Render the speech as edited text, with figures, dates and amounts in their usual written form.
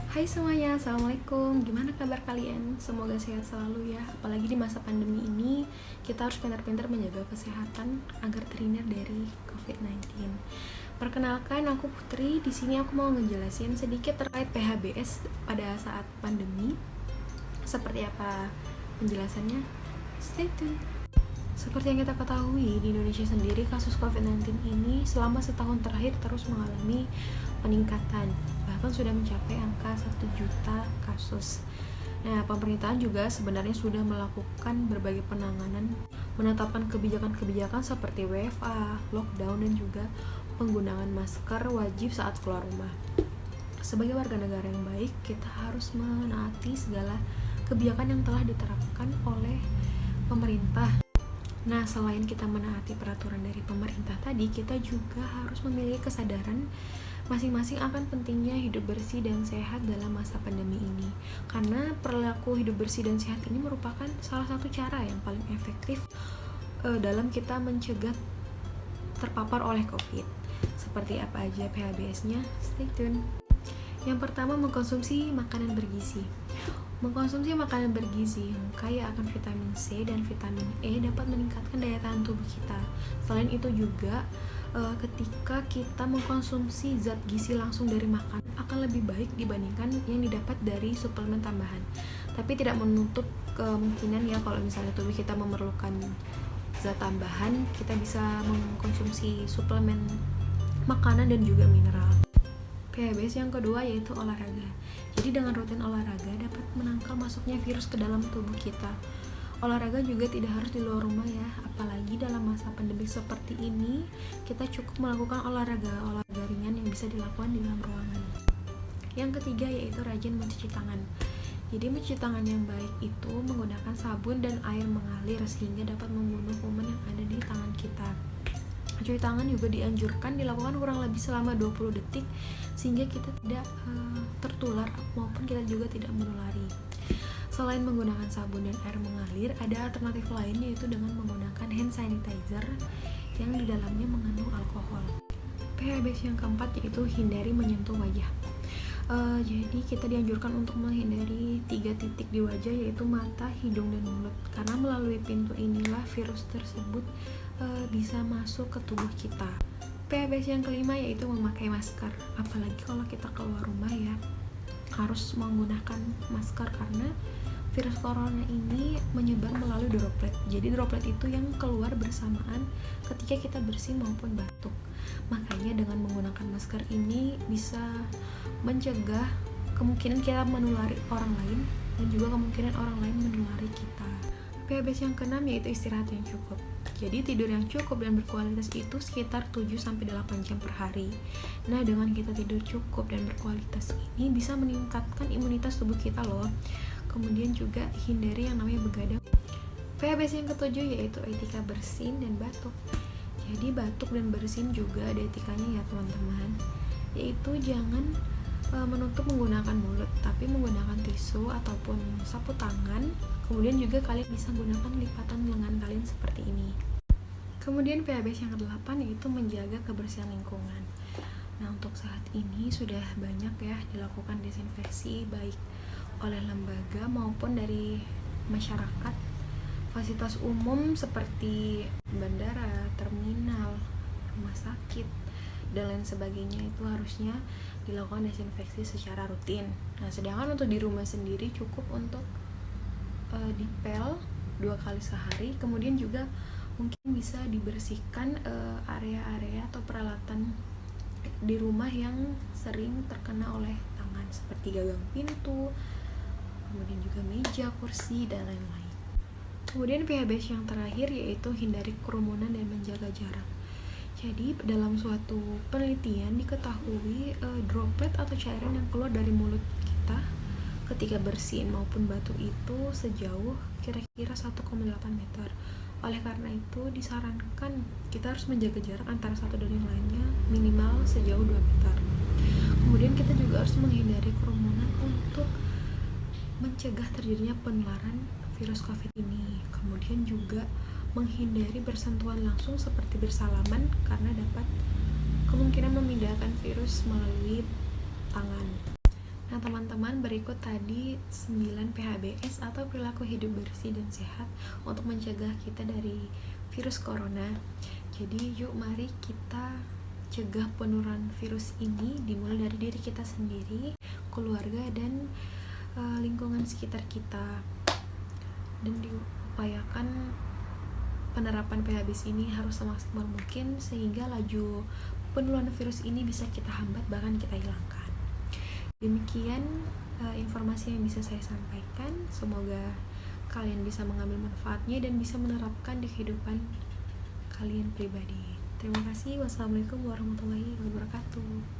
Hai semuanya, Assalamualaikum. Gimana kabar kalian? Semoga sehat selalu ya. Apalagi di masa pandemi ini, kita harus pintar-pintar menjaga kesehatan agar terhindar dari COVID-19. Perkenalkan, aku Putri. Di sini aku mau ngejelasin sedikit terkait PHBS pada saat pandemi. Seperti apa penjelasannya? Stay tune. Seperti yang kita ketahui, di Indonesia sendiri kasus COVID-19 ini selama setahun terakhir terus mengalami peningkatan, bahkan sudah mencapai angka 1 juta kasus. Nah, pemerintahan juga sebenarnya sudah melakukan berbagai penanganan, menetapkan kebijakan-kebijakan seperti WFA, lockdown, dan juga penggunaan masker wajib saat keluar rumah. Sebagai warga negara yang baik, kita harus menaati segala kebijakan yang telah diterapkan oleh pemerintah. Nah, selain kita menaati peraturan dari pemerintah tadi, kita juga harus memiliki kesadaran masing-masing akan pentingnya hidup bersih dan sehat dalam masa pandemi ini. Karena perilaku hidup bersih dan sehat ini merupakan salah satu cara yang paling efektif dalam kita mencegah terpapar oleh COVID. Seperti apa aja PHBS-nya? Stay tune. Yang pertama, mengkonsumsi makanan bergizi. Mengkonsumsi makanan bergizi yang kaya akan vitamin C dan vitamin E dapat meningkatkan daya tahan tubuh kita. Selain itu juga, ketika kita mengkonsumsi zat gizi langsung dari makanan akan lebih baik dibandingkan yang didapat dari suplemen tambahan. Tapi tidak menutup kemungkinan ya kalau misalnya tubuh kita memerlukan zat tambahan, kita bisa mengkonsumsi suplemen makanan dan juga mineral. PHBS yang kedua yaitu olahraga. Jadi dengan rutin olahraga dapat menangkal masuknya virus ke dalam tubuh kita. Olahraga juga tidak harus di luar rumah ya, apalagi dalam masa pandemi seperti ini, kita cukup melakukan olahraga ringan yang bisa dilakukan di dalam ruangan. Yang ketiga yaitu rajin mencuci tangan. Jadi mencuci tangan yang baik itu menggunakan sabun dan air mengalir sehingga dapat membunuh kuman yang ada di tangan kita. Mencuci tangan juga dianjurkan dilakukan kurang lebih selama 20 detik sehingga kita tidak tertular maupun kita juga tidak menulari. Selain menggunakan sabun dan air mengalir, ada alternatif lain yaitu dengan menggunakan hand sanitizer yang di dalamnya mengandung alkohol. PHBS yang keempat yaitu hindari menyentuh wajah. Jadi kita dianjurkan untuk menghindari 3 titik di wajah yaitu mata, hidung, dan mulut, karena melalui pintu inilah virus tersebut bisa masuk ke tubuh kita. PHBS yang kelima yaitu memakai masker. Apalagi kalau kita keluar rumah ya, harus menggunakan masker karena virus corona ini menyebar melalui droplet. Jadi droplet itu yang keluar bersamaan ketika kita bersin maupun batuk. Makanya dengan menggunakan masker ini bisa mencegah kemungkinan kita menulari orang lain dan juga kemungkinan orang lain menulari kita. PHBS yang keenam yaitu istirahat yang cukup. Jadi tidur yang cukup dan berkualitas itu sekitar 7-8 jam per hari. Nah, dengan kita tidur cukup dan berkualitas ini bisa meningkatkan imunitas tubuh kita loh. Kemudian juga hindari yang namanya begadang. PHBS yang ketujuh yaitu etika bersin dan batuk. Jadi batuk dan bersin juga ada etikanya ya teman-teman. Yaitu jangan menutup menggunakan mulut, tapi menggunakan tisu ataupun sapu tangan. Kemudian juga kalian bisa gunakan lipatan lengan kalian seperti ini. Kemudian PHBS yang ke-8 yaitu menjaga kebersihan lingkungan. Nah, untuk saat ini sudah banyak ya dilakukan desinfeksi baik oleh lembaga maupun dari masyarakat. Fasilitas umum seperti bandara, terminal, rumah sakit, dan lain sebagainya itu harusnya dilakukan desinfeksi secara rutin. Nah, sedangkan untuk di rumah sendiri cukup untuk dipel 2 kali sehari. Kemudian juga mungkin bisa dibersihkan area-area atau peralatan di rumah yang sering terkena oleh tangan seperti gagang pintu, kemudian juga meja, kursi, dan lain-lain. Kemudian PHBS yang terakhir yaitu hindari kerumunan dan menjaga jarak. Jadi dalam suatu penelitian diketahui droplet atau cairan yang keluar dari mulut kita ketika bersin maupun batuk itu sejauh kira-kira 1,8 meter. Oleh karena itu disarankan kita harus menjaga jarak antara satu dan yang lainnya minimal sejauh 2 meter. Kemudian kita juga harus menghindari kerumunan untuk mencegah terjadinya penularan virus COVID ini. Kemudian juga menghindari bersentuhan langsung seperti bersalaman karena dapat kemungkinan memindahkan virus melalui tangan. Nah, Nah teman-teman, berikut tadi 9 PHBS atau perilaku hidup bersih dan sehat untuk mencegah kita dari virus corona. Jadi yuk mari kita cegah penurunan virus ini dimulai dari diri kita sendiri, keluarga, dan lingkungan sekitar kita. Dan diupayakan penerapan PHBS ini harus semaksimal mungkin sehingga laju penurunan virus ini bisa kita hambat, bahkan kita hilangkan. Demikian informasi yang bisa saya sampaikan. Semoga kalian bisa mengambil manfaatnya dan bisa menerapkan di kehidupan kalian pribadi. Terima kasih. Wassalamualaikum warahmatullahi wabarakatuh.